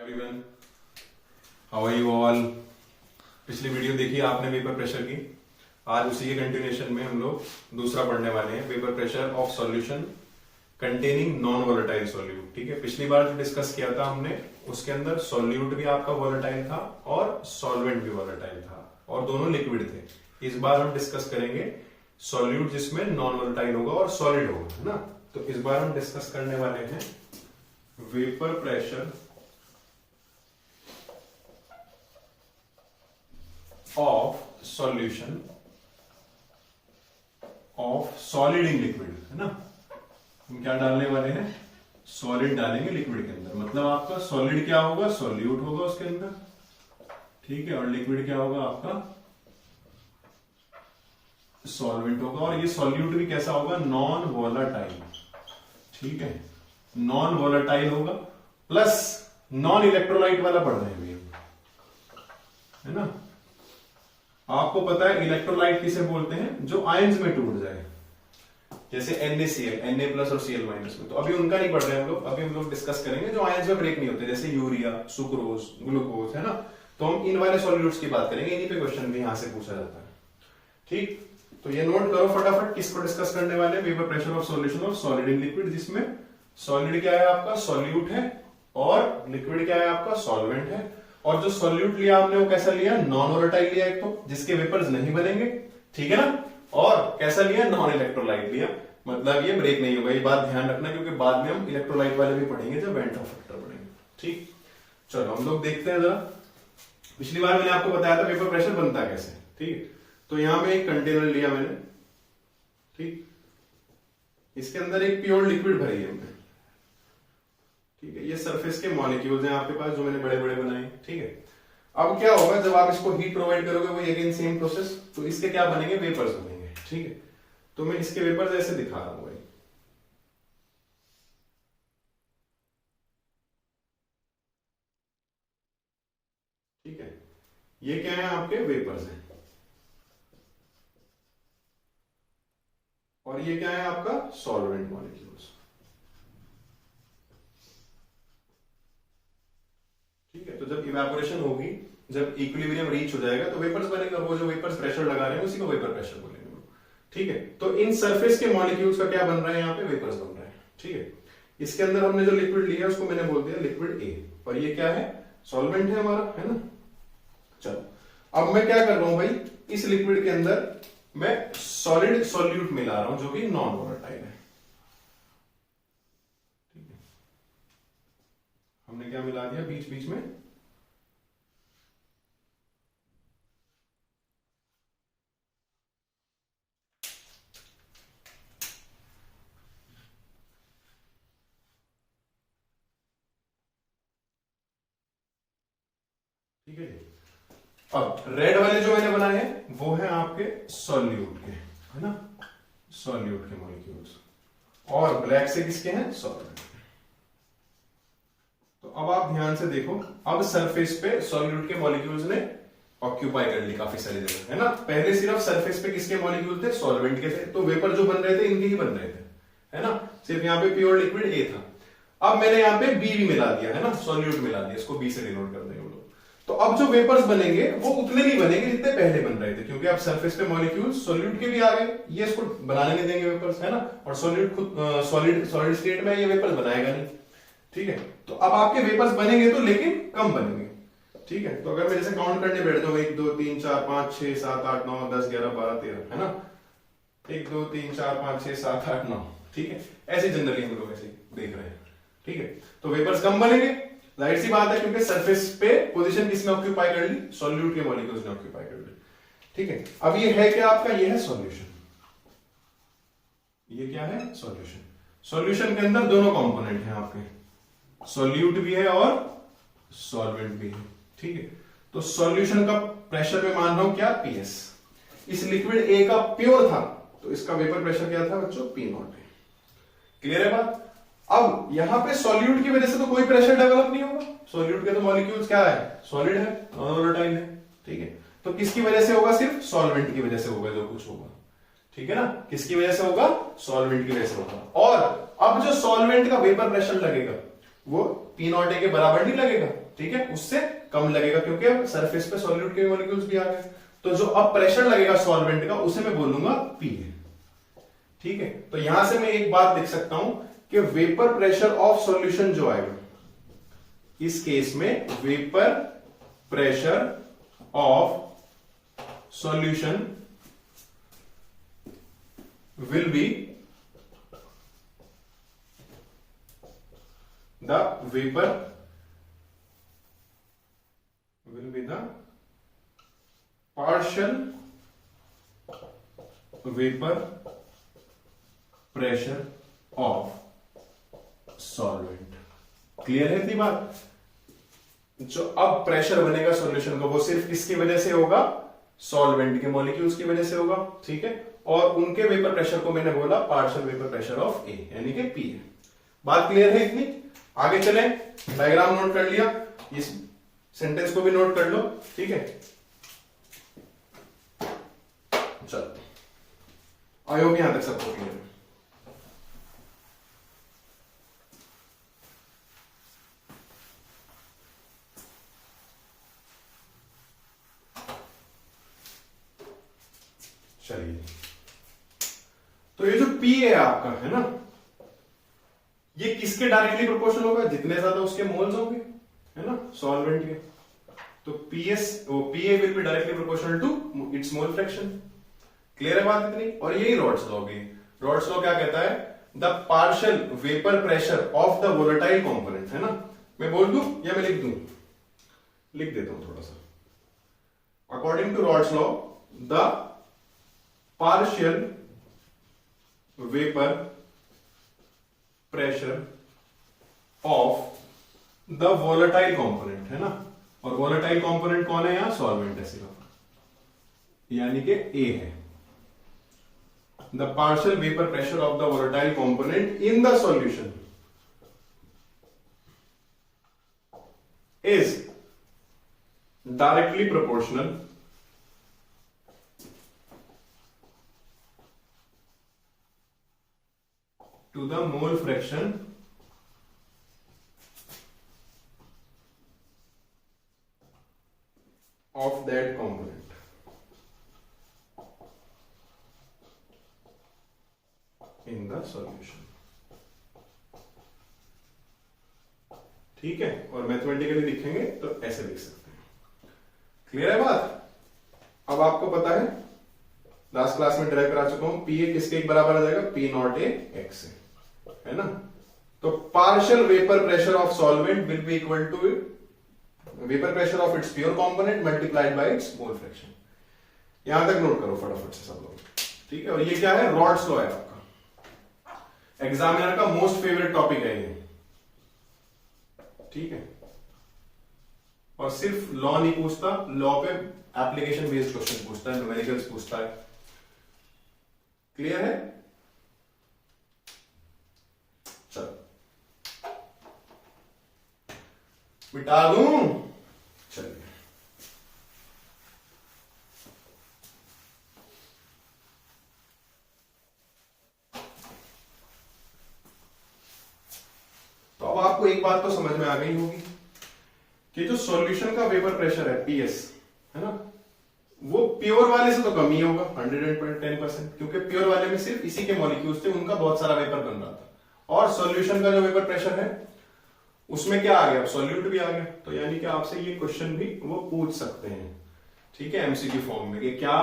Everyone, how are you all. पिछली video देखी आपने वेपर प्रेशर की। आज उसी के कंटिन्यूएशन में हम लोग दूसरा पढ़ने वाले हैं, vapour pressure of solution containing non volatile solute. ठीक है, पिछली बार जो डिस्कस किया था हमने उसके अंदर सॉल्यूट भी आपका वोलेटाइल था और सॉल्वेंट भी वोलेटाइल था और दोनों लिक्विड थे। इस बार हम डिस्कस करेंगे सॉल्यूट जिसमें नॉन वोलेटाइल होगा और सॉलिड होगा, है ना। तो इस बार हम डिस्कस करने वाले हैं vapour pressure of solution of solid in liquid, है ना। हम क्या डालने वाले हैं, सॉलिड डालेंगे लिक्विड के अंदर। मतलब आपका सॉलिड क्या होगा, सॉल्यूट होगा उसके अंदर, ठीक है, और लिक्विड क्या होगा आपका सॉल्वेंट होगा। और ये सॉल्यूट भी कैसा होगा, नॉन वोलेटाइल, ठीक है, नॉन वोलेटाइल होगा प्लस नॉन इलेक्ट्रोलाइट वाला पढ़ रहे हैं हम, है ना। आपको पता है इलेक्ट्रोलाइट किसे बोलते हैं, जो आयंस में टूट जाए, जैसे NaCl, Na प्लस और Cl माइनस में। तो अभी उनका नहीं पढ़ रहे हम लोग, अभी हम लोग डिस्कस करेंगे जो आयंस में ब्रेक नहीं होते, जैसे यूरिया, सुक्रोज, ग्लूकोज, है ना। तो हम इन वाले सॉल्यूट्स की बात करेंगे, इन्हीं पे क्वेश्चन भी यहां से पूछा जाता है। ठीक, तो ये नोट करो फटाफट, किसको डिस्कस करने वाले, vapour pressure of solution of solid in liquid, जिसमें सॉलिड क्या है आपका सॉल्यूट है और लिक्विड क्या है आपका सॉल्वेंट है। और जो सॉल्यूट लिया आपने वो कैसा लिया, नॉन वोलेटाइल लिया एक तो, जिसके वेपर्स नहीं बनेंगे, ठीक है ना। और कैसा लिया, नॉन इलेक्ट्रोलाइट लिया, मतलब ये ब्रेक नहीं होगा। ये बात ध्यान रखना क्योंकि बाद में हम इलेक्ट्रोलाइट वाले भी पढ़ेंगे जब वेंट ऑफ फैक्टर पढ़ेंगे। ठीक, चलो हम लोग देखते हैं जरा। पिछली बार मैंने आपको बताया था वेपर प्रेशर बनता कैसे, ठीक है। तो यहां पे एक कंटेनर लिया मैंने, ठीक, इसके अंदर एक प्योर लिक्विड भरी है हमने, ठीक है। ये सरफेस के मॉलिक्यूल्स हैं आपके पास जो मैंने बड़े बड़े बनाए, ठीक है। अब क्या होगा, जब आप इसको हीट प्रोवाइड करोगे, वो अगेन सेम प्रोसेस, तो इसके क्या बनेंगे, वेपर्स बनेंगे, ठीक है। तो मैं इसके वेपर्स ऐसे दिखा रहा हूं भाई, ठीक है। ये क्या है, आपके वेपर्स हैं। और ये क्या है आपका सॉल्वेंट मॉलिक्यूल्स, ठीक है। तो जब इवेपोरेशन होगी, जब इक्विलिब्रियम रीच हो जाएगा तो वेपर्स बनेगा। वो जो वेपर्स प्रेशर लगा रहे हैं उसी को वेपर प्रेशर बोलेंगे, ठीक है। तो इन सरफेस के मॉलिक्यूल्स का क्या बन रहा है, यहाँ पे वेपर्स बन रहा है, ठीक है। इसके अंदर हमने जो लिक्विड लिया उसको मैंने बोल दिया लिक्विड ए, और ये क्या है, सॉल्वेंट है हमारा, है ना। चलो अब मैं क्या कर रहा हूं भाई, इस लिक्विड के अंदर मैं सॉलिड सॉल्यूट मिला रहा हूं जो कि नॉन वोलेटाइल है, ठीक है। हमने क्या मिला दिया बीच बीच में, ठीक है जी। अब रेड वाले जो मैंने बनाए हैं वो है आपके सॉल्यूट के, है ना, सॉल्यूट के मॉलिक्यूल्स, और ब्लैक से किसके हैं, सॉल्वेंट। तो अब आप ध्यान से देखो, अब सरफेस पे सॉल्यूट के मॉलिक्यूल्स ने ऑक्यूपाई कर ली काफी सारी जगह, है ना। पहले सिर्फ सरफेस पे किसके मॉलिक्यूल थे, सॉल्वेंट के थे, तो वेपर जो बन रहे थे इनके ही बन रहे थे, है ना। सिर्फ यहाँ पे प्योर लिक्विड ए था। अब मैंने यहाँ पे बी भी मिला दिया, है ना, सॉल्यूट मिला दिया, इसको बी से डिनोट कर देंगे हम लोग। तो अब जो वेपर्स बनेंगे वो उतने नहीं बनेंगे जितने पहले बन रहे थे, क्योंकि अब सरफेस पे मॉलिक्यूल सॉल्यूट के भी आ गए, ये इसको बनाने नहीं देंगे वेपर्स, है ना। और सॉल्यूट खुद सॉलिड स्टेट में ये वेपर्स बनाएगा नहीं, ठीक है। तो अब आपके वेपर्स बनेंगे तो लेकिन कम बनेंगे, ठीक है। तो अगर मैं जैसे काउंट करने बैठ जाऊं 1 2 3 4 5 6 7 8 9 10 11 12 13, है ना, 1 2 3 4 5 6 7 8 9, ठीक है। ऐसे जनरली हम लोग ऐसे देख रहे हैं, ठीक है। तो वेपर्स कम बनेंगे, जाहिर सी बात है, क्योंकि सरफेस पे पोजीशन किसने ऑक्यूपाई कर ली, सॉल्यूट के मॉलिक्यूल्स ने ऑक्यूपाई कर ली, ठीक है। अब ये है क्या आपका, ये है सॉल्यूशन, ये क्या है सॉल्यूशन। सॉल्यूशन के अंदर दोनों कंपोनेंट हैं आपके, सॉल्यूट भी है और सॉल्वेंट भी है, ठीक है। तो सॉल्यूशन का प्रेशर में मान रहा हूं क्या, PS। इस लिक्विड ए का प्योर था तो इसका वेपर प्रेशर क्या था बच्चों, P0 है। क्लियर है बात। अब यहां पे सॉल्यूट की वजह से तो कोई प्रेशर डेवलप नहीं होगा, सॉल्यूट के तो मॉलिक्यूल्स क्या है, सॉलिड है, नॉन वोलेटाइल है, ठीक है। तो किसकी वजह से होगा, सिर्फ सॉल्वेंट की वजह से होगा जो कुछ होगा, ठीक है ना। किसकी वजह से होगा, सॉल्वेंट की वजह से होगा। और अब जो सॉल्वेंट का वेपर प्रेशर लगेगा वो P0 के बराबर नहीं लगेगा, ठीक है, उससे कम लगेगा क्योंकि अब सरफेस पे सॉल्यूट के मॉलिक्यूल्स भी आ गए। तो जो अब प्रेशर लगेगा सॉल्वेंट का उसे मैं बोलूंगा पी है। ठीक है, तो यहां से मैं एक बात लिख सकता हूं कि वेपर प्रेशर ऑफ सॉल्यूशन जो आएगा इस केस में vapour pressure of solution will be the vapor will be the partial vapor pressure of solvent। Clear है इतनी बात? जो अब प्रेशर बनेगा सॉल्यूशन का वो सिर्फ किसकी वजह से होगा? सॉल्वेंट के मॉलिक्यूल्स की वजह से होगा। ठीक है, और उनके वेपर प्रेशर को मैंने बोला पार्शियल वेपर प्रेशर ऑफ ए यानी कि पी है। बात क्लियर है इतनी? आगे चलें, डायग्राम नोट कर लिया, इस सेंटेंस को भी नोट कर लो। ठीक है, चलो आई होप यहां तक सबको क्लियर है। चलिए, तो ये जो P है आपका, है ना, ये किसके डायरेक्टली प्रोपोर्शनल होगा? जितने ज्यादा उसके मोल्स होंगे, है ना, सॉल्वेंट के। तो PA will be directly proportional to its mole fraction. Clear है बात इतनी? और यही रॉड्स लॉ भी। रॉड्स लॉ क्या कहता है? The partial vapour pressure of the volatile component, है ना। मैं बोल दूं या मैं लिख दूं? लिख देता हूं थोड़ा सा। According to Raoult's law, the partial vapour pressure of the volatile component, है ना, और वोलेटाइल कंपोनेंट कौन है यहां? सॉल्वेंट है सिर्फ, यानी कि ए है। The partial vapour pressure of the volatile component in the solution is directly proportional to the mole fraction of that component in the solution। ठीक है, और मैथमेटिकली लिखेंगे तो ऐसे लिख सकते हैं। क्लियर है बात? अब आपको पता है, लास्ट क्लास में ड्राइव करा चुका हूं, पी ए किसके एक बराबर आ जाएगा? पी नॉट ए एक्स से, है ना। तो partial vapour pressure of solvent will be equal to vapour pressure of its pure component multiplied by its mole fraction. यहां तक नोट करो फटाफट से सब लोग। ठीक है, और ये क्या है? रॉड्स लॉ है आपका, एग्जामिनर का मोस्ट फेवरेट टॉपिक है ये। ठीक है, और सिर्फ लॉ नहीं पूछता, लॉ पे एप्लीकेशन बेस्ड क्वेश्चन पूछता है, न्यूमेरिकल्स पूछता है। क्लियर है? चलो मिटा दूं? चलिए, तो अब आपको एक बात तो समझ में आ गई होगी कि जो सॉल्यूशन का वेपर प्रेशर है पीएस, है ना, वो प्योर वाले से तो कम ही होगा 110%, क्योंकि प्योर वाले में सिर्फ इसी के मॉलिक्यूल्स थे, उनका बहुत सारा वेपर बन रहा था। और सॉल्यूशन का जो वेपर प्रेशर है उसमें क्या आ गया? सॉल्यूट भी आ गया। तो यानी कि आपसे ये क्वेश्चन भी वो पूछ सकते हैं, ठीक है, एमसीक्यू फॉर्म में, कि क्या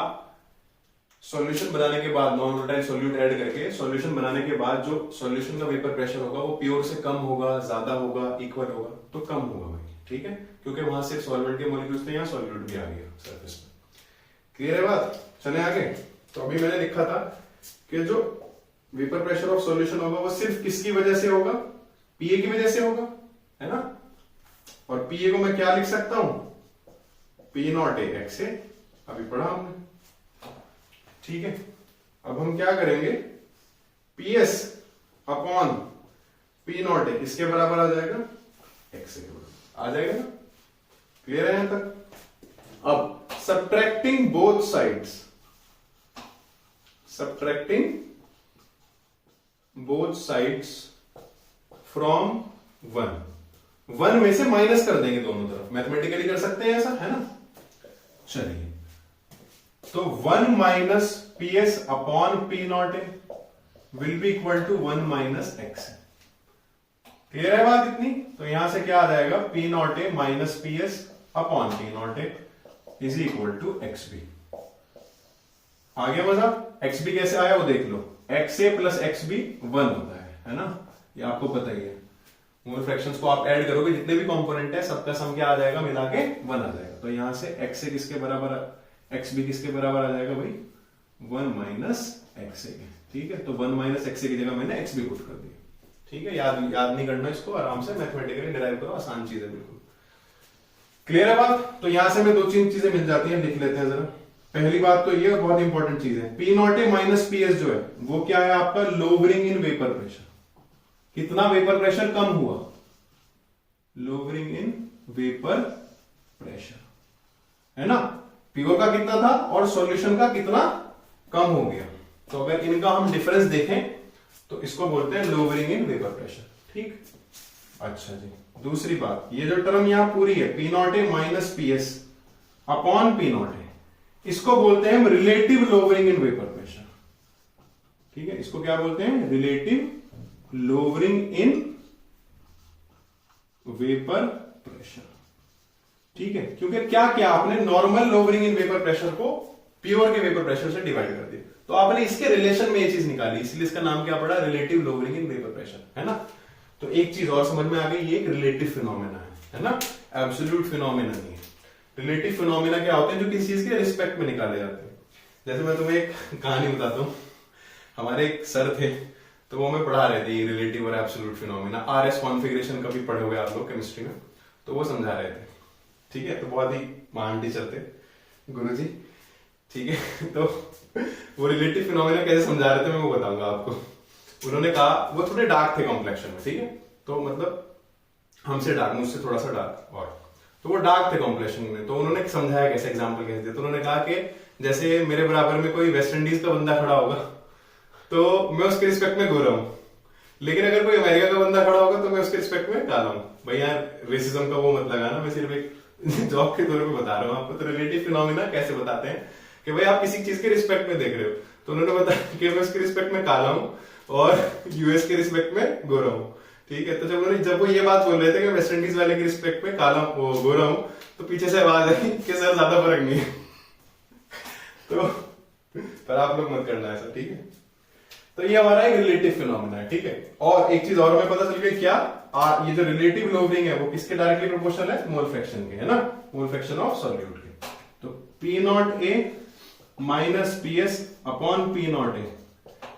सॉल्यूशन बनाने के बाद नॉन वोलेटाइल सॉल्यूट ऐड करके सॉल्यूशन बनाने के बाद जो सॉल्यूशन का वेपर प्रेशर होगा वो प्योर से कम होगा, ज्यादा होगा, इक्वल होगा? तो कम होगा भाई। ठीक है, क्योंकि वहां से सॉल्वेंट के मॉलिक्यूल्स थे, यहाँ सॉल्यूट भी आ गया सरफेस पे। क्लियर है बात? चले आगे। तो अभी मैंने लिखा था कि जो वेपर प्रेशर ऑफ सॉल्यूशन होगा वो सिर्फ किसकी वजह से होगा? पीए की वजह से होगा, है ना। और पीए को मैं क्या लिख सकता हूं? पी नॉट ए एक्स से, अभी पढ़ा हमने। ठीक है, अब हम क्या करेंगे? पीएस अपॉन पी नॉट ए किसके बराबर आ जाएगा? एक्स के बराबर आ जाएगा ना। क्लियर है यहां तक? अब subtracting both sides, subtracting both sides from 1, 1 में से माइनस कर देंगे दोनों तरफ, मैथमेटिकली कर सकते हैं ऐसा, है ना। चलिए, तो 1 minus P S upon P naught A will be equal to 1 minus X. Clear है बात इतनी? तो यहां से क्या आ जाएगा, P naught A minus P S upon P naught A is equal to X B. आगे मजा, एक्स बी कैसे आया वो देख लो, X A plus X B 1 होता है ना, ये आपको पता ही है। मोल फ्रैक्शंस को आप ऐड करोगे, जितने भी कंपोनेंट है सबका सम क्या आ जाएगा, मिला के 1 आ जाएगा। तो यहां से एक्स ए किसके बराबर, एक्स बी किसके बराबर आ जाएगा भाई, 1 माइनस एक्स ए। ठीक है, तो 1 माइनस एक्स ए की जगह मैंने एक्स बी पुट कर दिया। ठीक है, याद नहीं करना इसको, आराम से मैथमेटिकली डिराइव करो, आसान चीज है बिल्कुल। क्लियर है बात? तो यहां से हमें 2-3 चीजें मिल जाती हैं, लिख लेते हैं जरा। पहली बात तो ये बहुत इंपॉर्टेंट चीज है, P naught A minus P S जो है वो क्या है आपका, लोवरिंग इन वेपर प्रेशर। कितना वेपर प्रेशर कम हुआ, लोवरिंग इन वेपर प्रेशर, है ना। प्योर का कितना था और सॉल्यूशन का कितना कम हो गया। तो अगर इनका हम डिफरेंस देखें तो इसको बोलते हैं लोवरिंग इन वेपर प्रेशर। ठीक, अच्छा जी। दूसरी बात, ये जो टर्म यहां पूरी है, P naught A minus P S upon P naught ए, इसको बोलते हैं हम रिलेटिव लोवरिंग इन वेपर प्रेशर। ठीक है, इसको क्या बोलते हैं, रिलेटिव लोवरिंग इन वेपर प्रेशर। ठीक है, क्योंकि क्या किया आपने, नॉर्मल लोवरिंग इन वेपर प्रेशर को प्योर के वेपर प्रेशर से डिवाइड कर दिया, तो आपने इसके रिलेशन में ये चीज निकाली, इसलिए इसका नाम क्या पड़ा, रिलेटिव लोवरिंग इन वेपर प्रेशर, है ना। तो एक चीज और समझ में आ गई, ये एक रिलेटिव फिनोमेना है ना, एब्सोल्यूट फिनोमेना नहीं है। रिलेटिव फिनोमेना क्या होते हैं, जो किसी चीज के रिस्पेक्ट में निकाले जाते हैं। जैसे मैं तुम्हें एक कहानी बताता हूँ, हमारे एक सर थे, तो वो हमें पढ़ा रहे थे रिलेटिव और एब्सोल्यूट फिनोमेना, आरएस कॉन्फिगरेशन कभी पढ़े हुए आप लोग केमिस्ट्री में, तो वो समझा रहे थे। ठीक है, तो बहुत ही महान टीचर थे गुरुजी। ठीक है, तो वो रिलेटिव फिनोमेना कैसे समझा रहे थे मैं वो बताऊंगा आपको। उन्होंने कहा, वो थोड़े डार्क थे कॉम्प्लेक्शन में, ठीक है, तो मतलब हमसे डार्क, मुझसे थोड़ा सा डार्क, और तो वो डार्क थे कॉम्प्लेक्शन में। तो उन्होंने समझाया कैसे, एग्जांपल कैसे दिया, तो उन्होंने कहा कि जैसे मेरे बराबर में कोई वेस्ट इंडीज का बंदा खड़ा होगा तो मैं उसके रिस्पेक्ट में गोरा हूं, लेकिन अगर कोई अमेरिका का बंदा खड़ा होगा तो मैं उसके रिस्पेक्ट में काला हूं। भैया रेसिज्म का वो मत लगाना, मैं सिर्फ एक जॉब के तौर पे बता रहा हूँ आपको। तो रिलेटिव फिनोमेना कैसे बताते हैं कि भाई आप किसी चीज के रिस्पेक्ट में देख रहे हो, तो उन्होंने बताया कि मैं उसके रिस्पेक्ट में काला हूं और यूएस के रिस्पेक्ट में गोरा हूं। ठीक है, तो जब वो ये बात बोल रहे थे कि वेस्ट इंडीज वाले के रिस्पेक्ट में काला गोरा हूं, तो पीछे से आवाज आई कि सर ज्यादा फर्क नहीं है। तो पर आप लोग मत करना ऐसा, ठीक है। तो ये हमारा एक रिलेटिव फिनोमेना है, ठीक है। और एक चीज और हमें पता चल गई क्या, ये जो रिलेटिव लोवरिंग है वो किसके डायरेक्टली प्रोपोर्शनल है, मोल फ्रैक्शन के, है ना, मोल फ्रैक्शन ऑफ सॉल्यूट के। तो P naught A minus P S upon P naught ए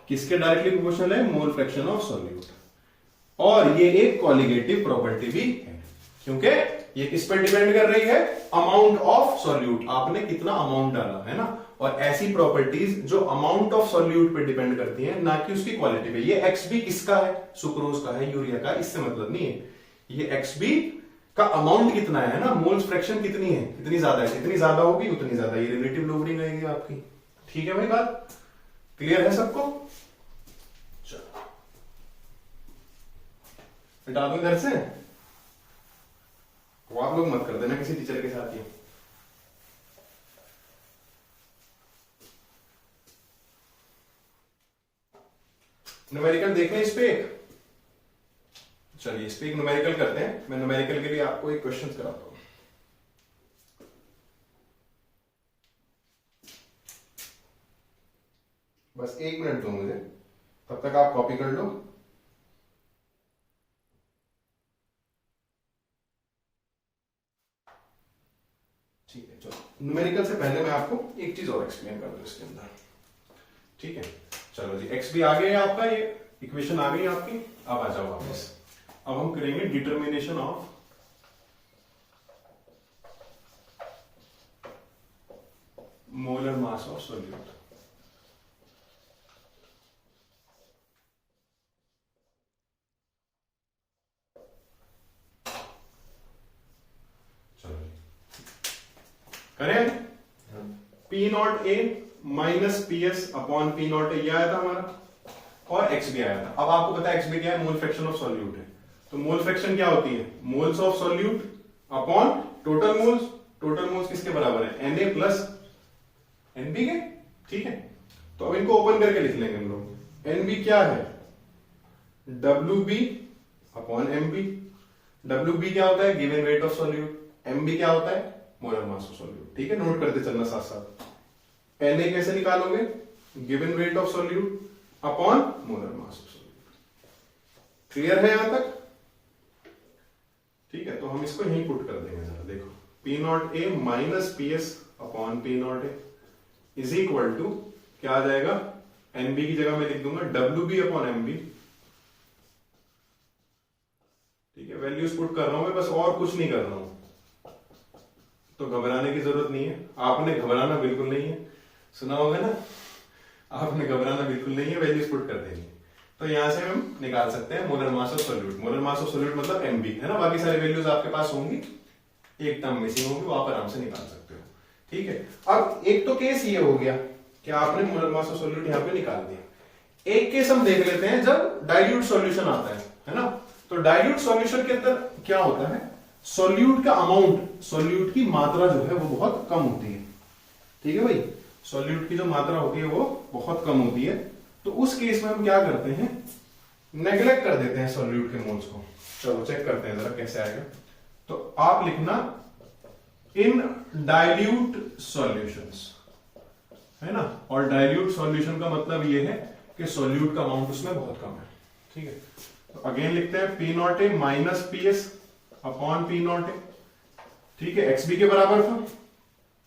किसके डायरेक्टली प्रोपोर्शनल है, मोल फ्रैक्शन ऑफ सॉल्यूट। और ये एक कॉलिगेटिव प्रॉपर्टी भी है, क्योंकि ये किस पर डिपेंड कर रही है, अमाउंट ऑफ सॉल्यूट, आपने कितना अमाउंट डाला, है ना। और ऐसी प्रॉपर्टीज जो अमाउंट ऑफ सॉल्यूट पे डिपेंड करती हैं, ना कि उसकी क्वालिटी पे। ये एक्स बी किसका है, सुक्रोज का है, यूरिया का, इससे मतलब नहीं है। ये एक्स बी का अमाउंट कितना है ना, मोल्स फ्रैक्शन कितनी है, कितनी ज्यादा है, जितनी ज्यादा होगी उतनी ज्यादा ये रिलेटिव लोवरिंग रहेगी आपकी। ठीक है भाई, बात क्लियर है सबको? चलो हटा दो इधर से, वो आप लोग मत कर देना किसी टीचर के साथ ही। न्यूमेरिकल देखें इस पे एक, चलिए इस पे एक न्यूमेरिकल करते हैं। मैं न्यूमेरिकल के लिए आपको एक क्वेश्चन कराता हूं। बस 1 मिनट दो मुझे, तब तक आप कॉपी कर लो। ठीक है, चलो न्यूमेरिकल से पहले मैं आपको एक चीज और एक्सप्लेन कर दूं इसके अंदर। ठीक है, चलो जी, एक्स भी आ गया है आपका, ये इक्वेशन आ गई आपकी। अब आ जाओ वापस, अब हम करेंगे determination of molar mass of solute. चलो करें, P naught A minus P S upon P naught ए, ये आया था हमारा, और एक्स भी आया था। अब आपको पता है एक्स भी क्या है, मोल फ्रैक्शन ऑफ सॉल्यूट है। तो मोल फ्रैक्शन क्या होती है, moles of solute upon total moles. Total moles किसके बराबर है, Na प्लस Nb के। ठीक है, तो अब इनको ओपन करके लिख लेंगे हम लोग। Nb क्या है, WB अपॉन MB। WB क्या होता है, given weight of solute. MB क्या होता है, मोलर मास ऑफ सॉल्यूट। ठीक है, नोट करते चलना साथ साथ। Na कैसे निकालोगे, given weight of solute upon molar mass of solute. Clear है यहां तक? ठीक है, तो हम इसको यहीं पुट कर देंगे जरा, देखो P naught A minus PS upon P naught A is equal to क्या आ जाएगा, NB की जगह मैं लिख दूंगा WB अपॉन MB। ठीक है, वैल्यूज पुट कर रहा हूं मैं, बस और कुछ नहीं कर रहा हूं, तो घबराने की जरूरत नहीं है। आपने घबराना बिल्कुल नहीं है, सुना होगा ना, आपने घबराना बिल्कुल नहीं है, वैल्यूज पुट कर देंगे। तो यहां से हम निकाल सकते हैं molar mass of solute. Molar mass of solute मतलब MB है ना, बाकी सारी वैल्यूज आपके पास होंगी, एक टर्म मिसिंग होगी, वो आप आराम से निकाल सकते हो। ठीक है, अब एक तो केस ये हो गया कि आपने मोलर मास ऑफ सॉल्यूट यहां पे निकाल दिया। एक केस हम देख लेते हैं जब डाइल्यूट सॉल्यूशन आता है ना। तो डाइल्यूट सॉल्यूशन के अंदर क्या होता है, सॉल्यूट का अमाउंट, सॉल्यूट की मात्रा जो है वो बहुत कम होती है। ठीक है भाई, सॉल्यूट की जो मात्रा होती है वो बहुत कम होती है। तो उस केस में हम क्या करते हैं, नेग्लेक्ट कर देते हैं सॉल्यूट के मोल्स को। चलो चेक करते हैं जरा कैसे आएगा। तो आप लिखना इन डाइल्यूट सॉल्यूशंस, है ना, और डाइल्यूट सॉल्यूशन का मतलब ये है कि सॉल्यूट का अमाउंट उसमें बहुत कम है। ठीक है, तो अगेन लिखते हैं P naught A minus PS upon P naught ए। ठीक है, XB के बराबर था,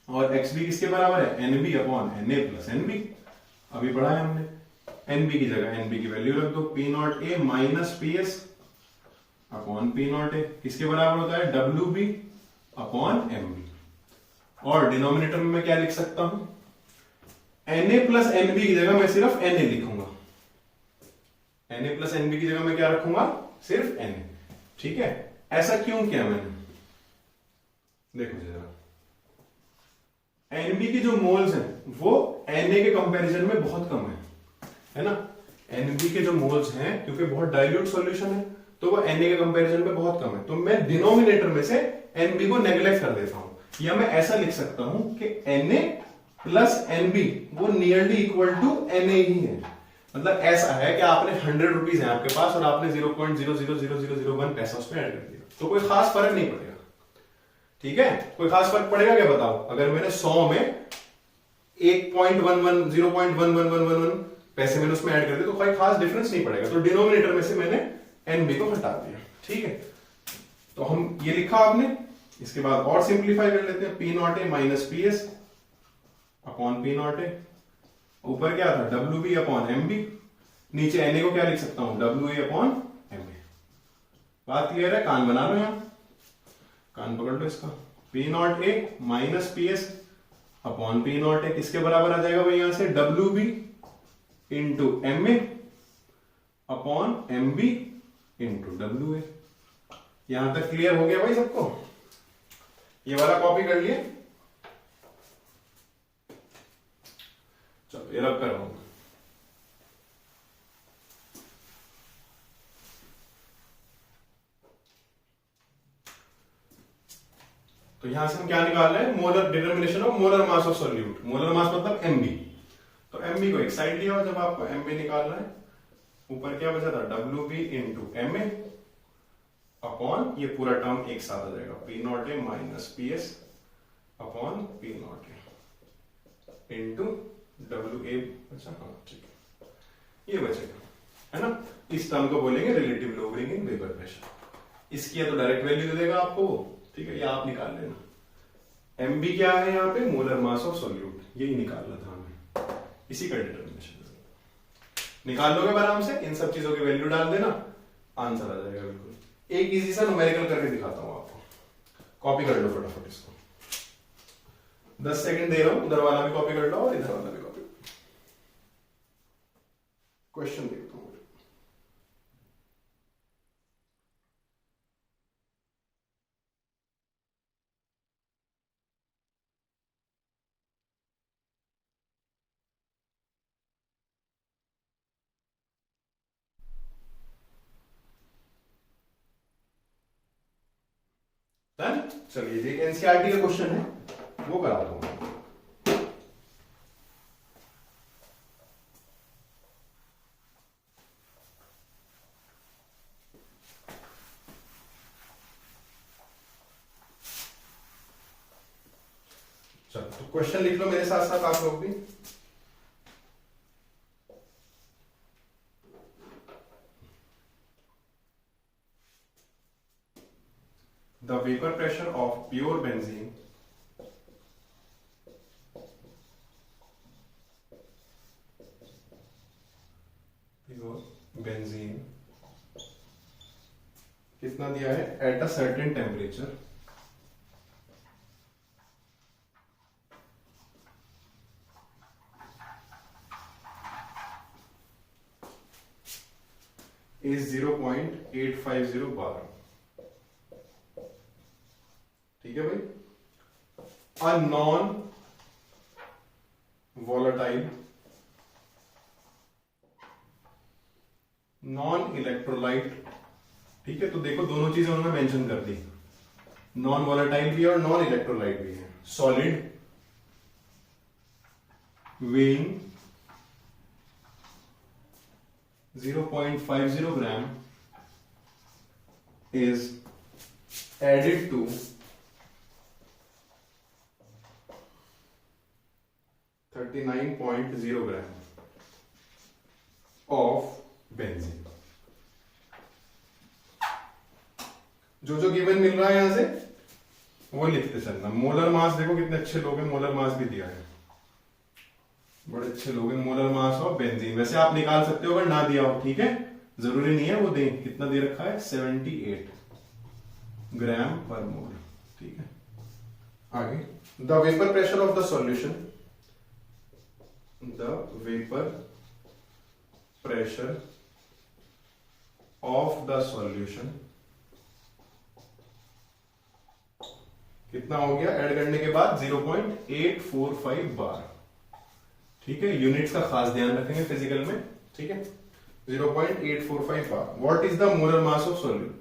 और XB किसके बराबर है, NB upon Na plus NB। अभी पढ़ा है हमने, NB की जगह NB की वैल्यू रख दो, P naught A minus PS upon P naught ए किसके बराबर होता है, WB अपॉन MB। और डिनोमिनेटर में मैं क्या लिख सकता हूं, Na प्लस NB की जगह मैं सिर्फ Na लिखूंगा। Na प्लस NB की जगह मैं क्या रखूंगा, सिर्फ Na। ठीक है, ऐसा क्यों किया मैंने, देखो जरा, NB की जो मोल्स हैं वो Na के कंपैरिजन में बहुत कम है ना। NB के जो मोल्स हैं, क्योंकि बहुत डाइल्यूट सॉल्यूशन है, तो वो Na के कंपैरिजन में बहुत कम है, तो मैं डिनोमिनेटर में से NB को नेग्लेक्ट कर देता हूं। या मैं ऐसा लिख सकता हूं कि Na प्लस NB वो नियरली इक्वल टू Na ही है। मतलब ऐसा है कि आपने 100 रुपीज है आपके पास और आपने 0.000001 पैसा उसमें ऐड कर दिया, तो कोई खास फर्क नहीं पड़ेगा। ठीक है, कोई खास फर्क पड़ेगा क्या बताओ, अगर मैंने 100 में 1.11 0.1111 पैसे मैंने उसमें ऐड कर दिए तो कोई खास डिफरेंस नहीं पड़ेगा। तो डिनोमिनेटर में से मैंने NB को हटा दिया। ठीक है, तो हम ये लिखा आपने, इसके बाद और सिंप्लीफाई कर लेते हैं, P naught A minus PS upon P naught ए। ऊपर क्या था, WB अपॉन MB, नीचे Na को क्या लिख सकता हूं, WA अपॉन MA। बात क्लियर है, कान बना लो, यहां कान पकड़ लो इसका। P naught A minus PS upon P naught ए किसके बराबर आ जाएगा भाई, यहां से WB into MA upon MB into WA। यहां तक क्लियर हो गया भाई सबको, ये वाला कॉपी कर लिए। चलो ये रब कर रहा हूं। तो यहां से हम क्या निकाल रहे हैं, molar determination of molar mass of solute. Molar mass मतलब MB, तो MB को एक साइड लिया, जब आपको MB निकालना है, ऊपर क्या बचा था, WB इंटू MA अपॉन ये पूरा टर्म एक साथ आ जाएगा, P naught A minus PS upon P naught A into WA बचा, हाँ ठीक है, ये बचेगा, है ना। इस टर्म को बोलेंगे relative lowering in vapour pressure. इसकी तो डायरेक्ट वैल्यू दे देगा आपको, ठीक है, ये आप निकाल लेना। MB क्या है यहाँ पे, मोलर मास ऑफ सॉल्यूट, यही निकालना था हमें, इसी का डिटर्मिनेशन निकाल लोगे आराम से, इन सब चीजों की वैल्यू डाल देना, आंसर आ जाएगा बिल्कुल। एक इजी सा न्यूमेरिकल करके दिखाता हूं आपको, कॉपी कर लो फटाफट इसको, 10 सेकंड दे रहा हूं, उधर वाला भी कॉपी कर लो और इधर वाला भी कॉपी। क्वेश्चन देखता हूं। डन। चलिए ये एनसीईआरटी का क्वेश्चन है, वो करा दूंगा। चलो तो क्वेश्चन लिख लो मेरे साथ साथ आप लोग भी। The vapor pressure of pure benzene कितना दिया है at a certain temperature is 0.850 बार। ठीक है भाई। A non volatile non electrolyte, ठीक है, तो देखो दोनों चीजें उन्होंने मेंशन कर दी, नॉन वॉलेटाइल भी है और नॉन इलेक्ट्रोलाइट भी है। Solid weighing 0.50 gram is added to 39.0 gram of benzene। जो गिवन मिल रहा है यहां से वो लिखते चलना। मोलर मास देखो कितने अच्छे लोग हैं, मोलर मास भी दिया है, बड़े अच्छे लोग हैं। मोलर मास ऑफ बेंजीन वैसे आप निकाल सकते हो अगर ना दिया हो, ठीक है, जरूरी नहीं है वो दें। कितना दे रखा है 78 ग्राम पर मोल, ठीक है। आगे the vapour pressure of the solution, the vapour pressure of the solution कितना हो गया ऐड करने के बाद 0.845 बार, ठीक है। यूनिट्स का खास ध्यान रखेंगे फिजिकल में, ठीक है। 0.845 bar. What is the molar mass of solute,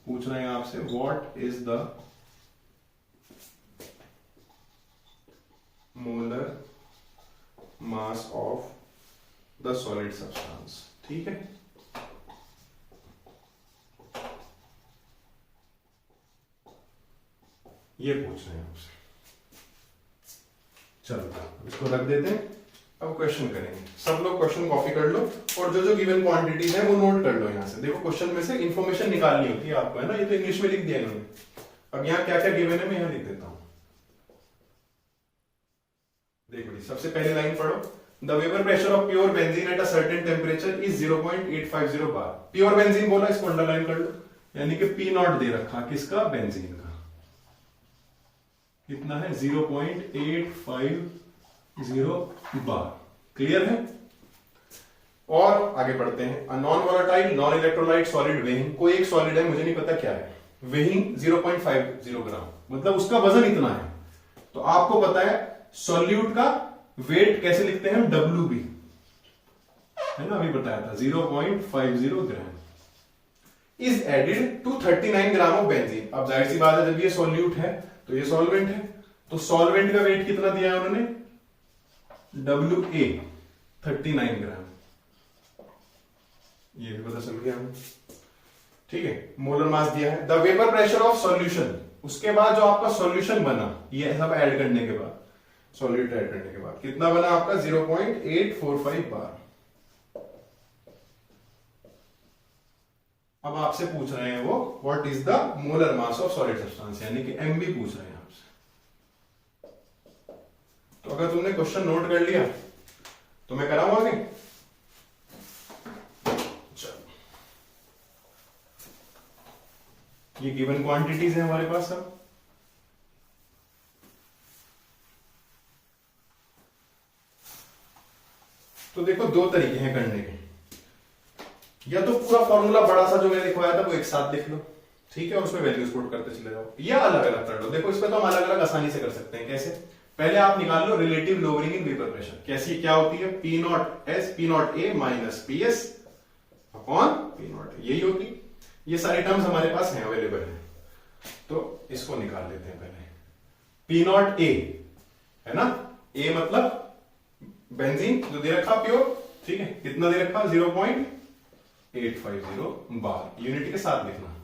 पूछ रहे हैं आपसे what is the molar mass of the solid substance, ठीक है। ये पूछ रहे हैं आपसे। चलो इसको रख देते हैं, अब क्वेश्चन करेंगे। सब लोग क्वेश्चन कॉपी कर लो और जो गिवन क्वांटिटीज है वो नोट कर लो। यहां से देखो क्वेश्चन में से इंफॉर्मेशन निकालनी होती है आपको, है ना। ये तो इंग्लिश में लिख दिया इन्होंने, अब यहाँ क्या क्या गिवन है मैं यहाँ लिख देता हूं। देखो जी सबसे पहले लाइन पढ़ो, the vapour pressure of pure benzene at a certain temperature is 0.850 bar. Pure benzene बोला, इसको अंडरलाइन कर लो, यानी कि पी नॉट दे रखा किसका, बेंजीन का। कितना है 0.850 बार। क्लियर है। और आगे बढ़ते हैं। Non volatile non electrolyte solid weighing, कोई एक सॉलिड है मुझे नहीं पता क्या है, वेइंग 0.50 ग्राम, मतलब उसका वजन इतना है। तो आपको पता है सॉल्यूट का वेट कैसे लिखते हैं हम, WB, है ना, अभी बताया था 0.50 gram is added to 39 gram of benzene. अब जाहिर सी बात है जब ये सॉल्यूट है तो ये सॉल्वेंट है, तो सॉल्वेंट का वेट कितना दिया है उन्होंने, WA 39 ग्राम। ये भी पता चल गया हमें, ठीक है। मोलर मास दिया है। The vapour pressure of solution, उसके बाद जो आपका सॉल्यूशन बना, ये सब ऐड करने के बाद, सॉल्यूट ऐड करने के बाद कितना बना आपका 0.845 बार। अब आपसे पूछ रहे हैं वो what is the molar mass of solid substance, यानी कि MB पूछ रहे हैं आपसे। तो अगर तुमने क्वेश्चन नोट कर लिया तो मैं कराऊं आगे। चलो ये गिवन क्वांटिटीज है हमारे पास सब। तो देखो दो तरीके हैं करने के, या तो पूरा फॉर्मूला बड़ा सा जो मैंने लिखवाया था वो एक साथ लिख लो, ठीक है, और उसमें वैल्यूज पुट करते चले जाओ, या अलग अलग कर लो। देखो इसमें तो हम अलग अलग आसानी से कर सकते हैं। कैसे, पहले आप निकाल लो relative lowering in vapour pressure. कैसी क्या होती है, P0A minus PS upon P0, यही होती। ये सारी टर्म्स हमारे पास हैं, अवेलेबल है। तो इसको निकाल लेते हैं पहले। पी नॉट ए है ना, ए मतलब बेंजीन जो दे रखा प्योर, ठीक है, कितना दे रखा 0.850 बार, यूनिट के साथ लिखना।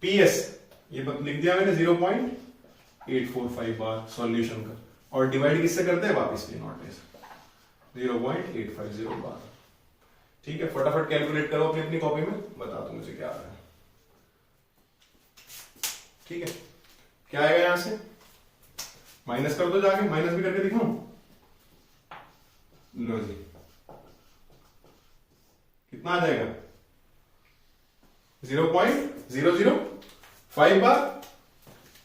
पीएस ये लिख दिया मैंने 0.845 बार सॉल्यूशन का, और डिवाइड किससे करते हैं वापस पी नॉट ए 0.850 बार। ठीक है, फटाफट कैलकुलेट करो अपनी अपनी कॉपी में, बता दो मुझे क्या आ रहा है। ठीक है, क्या आएगा यहां से, माइनस कर दो जाके, माइनस भी करके दिखाऊं, लो जी कितना आ जाएगा 0.005 बार।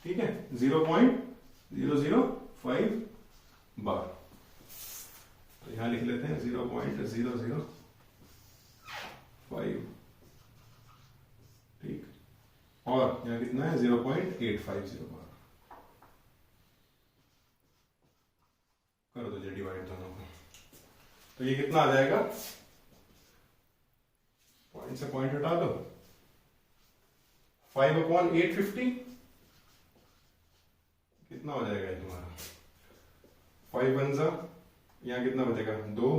ठीक है, 0.005 बार, तो यहां लिख लेते हैं 0.005, ठीक, और यहां कितना है 0.850 बार। कर दो जी डिवाइड दोनों को, तो ये कितना आ जाएगा, पॉइंट से पॉइंट हटा दो, 5/850 कितना हो जाएगा ये तुम्हारा, 5 1 जा, यहां कितना बचेगा 2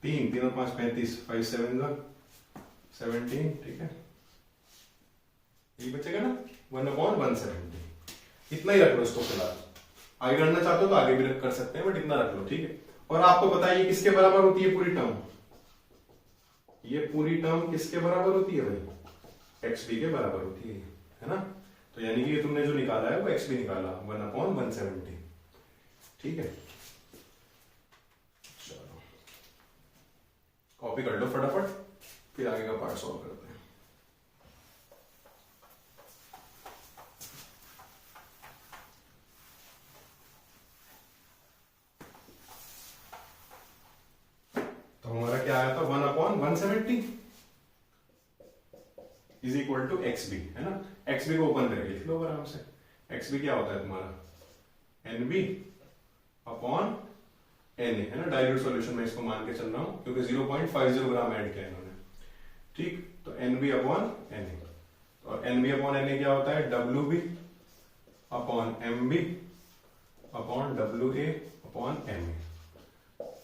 3 3 और 5 35, 5 7 जा 17, ठीक है, ये बचेगा ना 1/170। इतना ही रख लो इसको फिलहाल, आगे करना चाहते हो तो आगे भी कर सकते हैं, बट इतना रख लो। ठीक है, और आपको पता है ये किसके बराबर होती है पूरी टर्म, ये पूरी टर्म किसके बराबर होती है भाई, XB के बराबर होती है ना, तो यानी कि तुमने जो निकाला है वो XB निकाला 1/170। ठीक है, चलो कॉपी कर लो फटाफट, फिर आगे का पार्ट सॉल्व करते हैं। तो हमारा क्या आया था 1/170 इज इक्वल टू XB, है ना, XB को ओपन करके लिख लो आराम से। XB क्या होता है तुम्हारा NB अपॉन Na, है ना, डाइल्यूट सॉल्यूशन में इसको मान के चल रहा हूं क्योंकि 0.50 ग्राम ऐड किया इन्होंने। ठीक, तो NB अपॉन Na, और NB अपॉन Na क्या होता है WB upon MB upon WA upon Ma।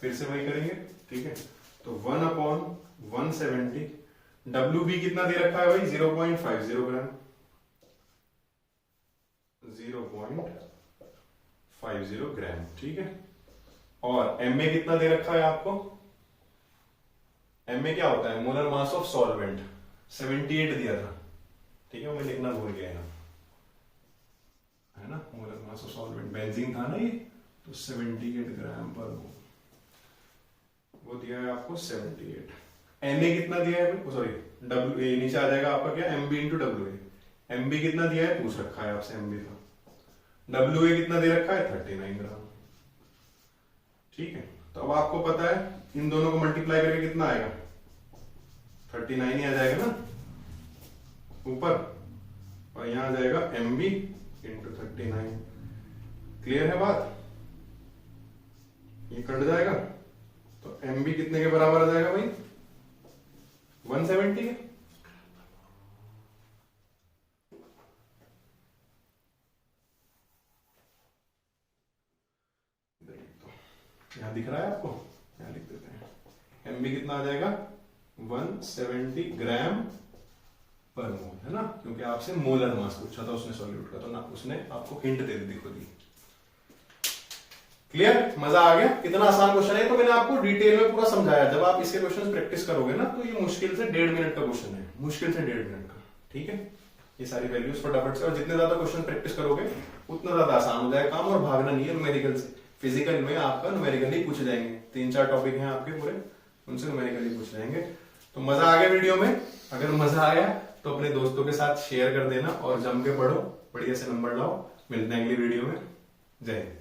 फिर से वही करेंगे, ठीक है, तो 1/170, WB कितना दे रखा है भाई 0.50 ग्राम, 0.50 ग्राम, ठीक है, और MA कितना दे रखा है आपको, MA क्या होता है मोलर मास ऑफ सॉल्वेंट, 78 दिया था। ठीक है, मैं लिखना भूल गया है ना, molar mass of solvent benzene था ना ये, तो 78 ग्राम पर मोल, वो दिया है आपको 78। Na कितना दिया है, सॉरी WA नीचे आ जाएगा आपका क्या MB इंटू WA, MB कितना दिया है पूछ रखा है आपसे MB का, WA कितना दे रखा है 39 ग्राम। ठीक है, तो अब आपको पता है इन दोनों को मल्टीप्लाई करके कितना आएगा 39 ही आ जाएगा ना ऊपर, और यहां आ जाएगा MB इंटू 39। क्लियर है बात, ये कट जाएगा, तो MB कितने के बराबर आ जाएगा भाई 170 के। यहां दिख रहा है आपको, यहां लिख देते हैं, MB कितना आ जाएगा 170 ग्राम पर मोल, है ना, क्योंकि आपसे मोलर मास पूछा था उसने सॉल्यूट का, तो ना उसने आपको हिंट दे दी खुद ही। क्लियर, मजा आ गया, कितना आसान क्वेश्चन है, तो मैंने आपको डिटेल में पूरा समझाया। जब आप इसके क्वेश्चन प्रैक्टिस करोगे ना, तो ये मुश्किल से 1.5 मिनट का क्वेश्चन है, मुश्किल से 1.5 मिनट का। ठीक है, ये सारी वैल्यूज फटाफट से, और जितने ज्यादा क्वेश्चन प्रैक्टिस करोगे उतना ज्यादा आसान हो जाएगा काम, और भागना नहीं है न्यूमेरिकल से। फिजिकल में आपका न्यूमेरिकली पूछ जाएंगे, 3-4 टॉपिक हैं आपके पूरे, उनसे न्यूमेरिकली पूछ जाएंगे। तो मजा आ गया वीडियो में, अगर मजा आया तो अपने दोस्तों के साथ शेयर कर देना, और जम के पढ़ो, बढ़िया से नंबर लाओ। मिलते हैं अगली वीडियो में, जय हिंद।